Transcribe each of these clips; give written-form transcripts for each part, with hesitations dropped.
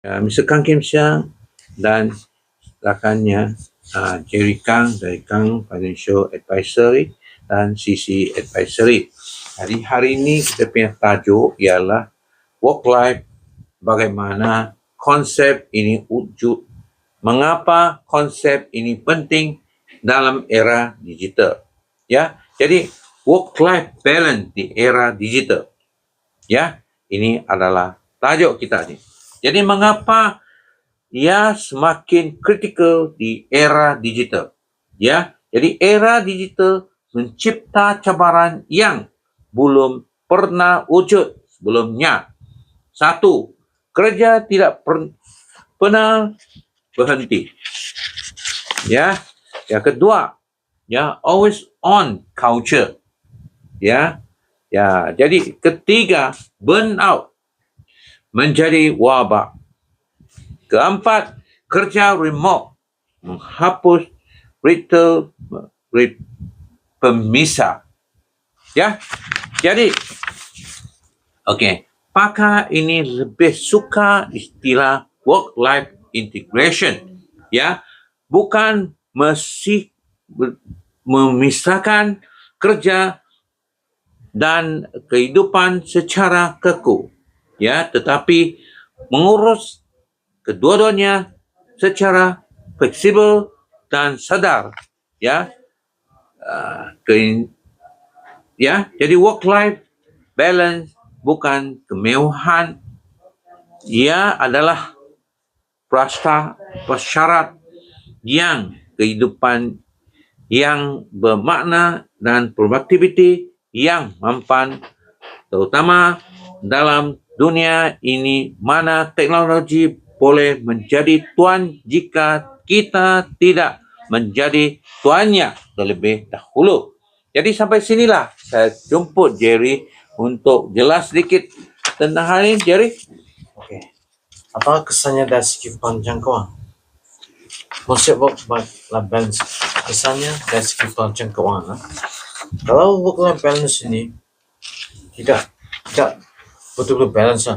Mr. Kang Kim Siang dan rakannya Jerry Kang dari Kang Financial Advisory dan CC Advisory. Jadi hari ini kita punya tajuk ialah work life, bagaimana konsep ini wujud, mengapa konsep ini penting dalam era digital. Ya, jadi work life balance di era digital. Ya, ini adalah tajuk kita ni. Jadi mengapa ia semakin kritikal di era digital? Ya, jadi era digital mencipta cabaran yang belum pernah wujud sebelumnya. Satu, kerja tidak pernah berhenti. Ya, yang kedua, ya, always on culture. Ya, jadi ketiga, burnout menjadi wabak. Keempat, kerja remote menghapus retail pemisah. Ya, jadi pakar ini lebih suka istilah work-life integration. Ya, bukan mesti memisahkan kerja dan kehidupan secara kaku. Ya, tetapi mengurus kedua-duanya secara fleksibel dan sadar. Ya, jadi work life balance bukan kemewahan, ia adalah prasyarat yang kehidupan yang bermakna dan produktiviti yang mampan, terutama dalam dunia ini mana teknologi boleh menjadi tuan jika kita tidak menjadi tuannya terlebih dahulu. Jadi sampai sinilah saya jemput Jerry untuk jelas sedikit tentang hal ini, Jerry. Okey. Apa kesannya dari segi penjangkauan? Konsep work-life balance, kesannya dari segi penjangkauan. Kalau work-life balance ini tidak betul-betul balance,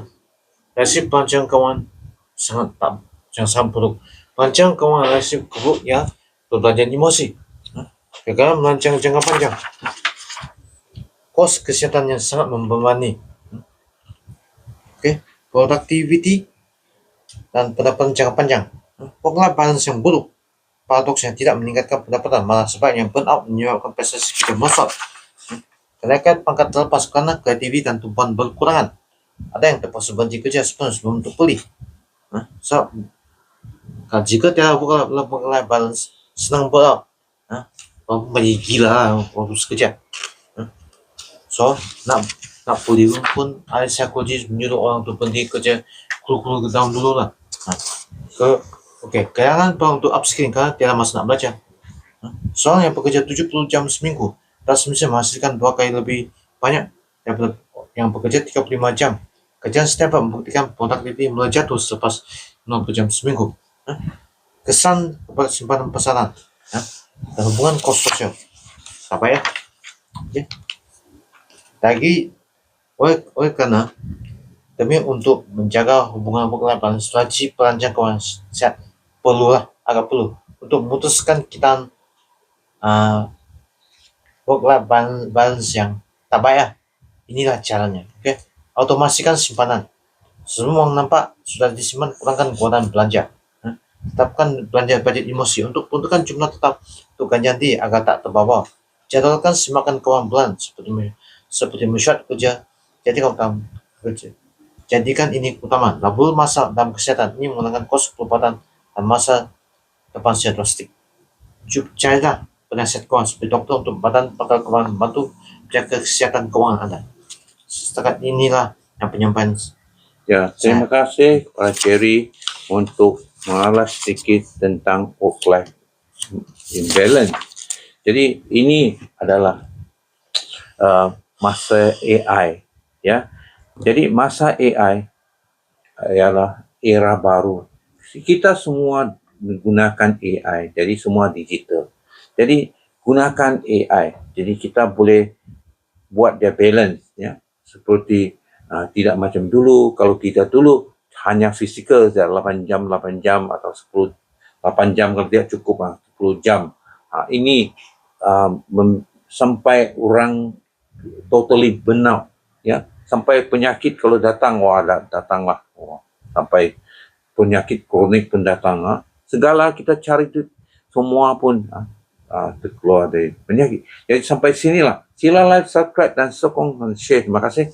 dari segi penjangkauan sangat buruk. Penjangkauan dari segi buruk ya berbanding emosi. Gagal merancang jangka panjang. Kos kesehatan yang sangat membebani. Productivity dan pendapatan jangka panjang. Work-life balance yang buruk paradoksnya tidak meningkatkan pendapatan, malah sebaliknya burnout menyebabkan prestasi kita merosot. Kenaikan pangkat terlepas karena kreativiti dan tumpuan berkurangan. Ada yang terpaksa berhenti kerja sebelum untuk pulih. Jika tidak work-life balance, senang burnout, menjadi gila waktu kerja. Nak pulih pun ahli psikologi menyuruh orang untuk berhenti kerja kuru-kuru down dulu lah. Kayangan peluang untuk upskilling karena tidak masa nak belajar. Seorang yang bekerja 70 jam seminggu tak semestinya menghasilkan 2 kali lebih banyak daripada yang bekerja 35 jam. Kerjaan setiap membuktikan produktiviti mulai jatuh selepas 60 jam seminggu. Kesan kepada simpanan pesanan dan hubungan kos sosial. Apa ya? Lagi oleh karena demi untuk menjaga hubungan work-life balance, strategi perancang keuangan sehat agak perlu untuk memutuskan kita work-life balance yang tak baik. Inilah caranya. Otomasikan simpanan. Semua uang nampak sudah disimpan, kurangkan kebutuhan belanja. Tetapkan belanja budget emosi untuk peruntukan jumlah tetap untuk ganti agar tak terbawa. Jadwalkan simakan keuangan bulan seperti mesyuarat kerja. Jadikan ini utama. Labur masa dalam kesehatan ini menggunakan kos pelupatan dan masa depan secara drastik. Carilah penasihat keuangan seperti dokter untuk badan pakar keuangan membantu menjaga kesehatan keuangan Anda. Setakat inilah yang penyampaian. Ya, terima kasih kepada Jerry untuk mengalas sedikit tentang work-life imbalance. Jadi ini adalah masa AI, ya. Jadi masa AI ialah era baru. Kita semua menggunakan AI, jadi semua digital. Jadi gunakan AI, jadi kita boleh buat dia balance, ya. Seperti tidak macam dulu. Kalau kita dulu hanya fizikal saja 8 jam atau 8 jam kalau tidak cukup 10 jam. Ini sampai orang totally burnout, ya, sampai penyakit kalau datang, datanglah, sampai penyakit kronik pun datang. Segala kita cari itu semua pun terkeluar dari penyakit. Jadi sampai sinilah. Sila like, subscribe dan sokong dan share. Terima kasih.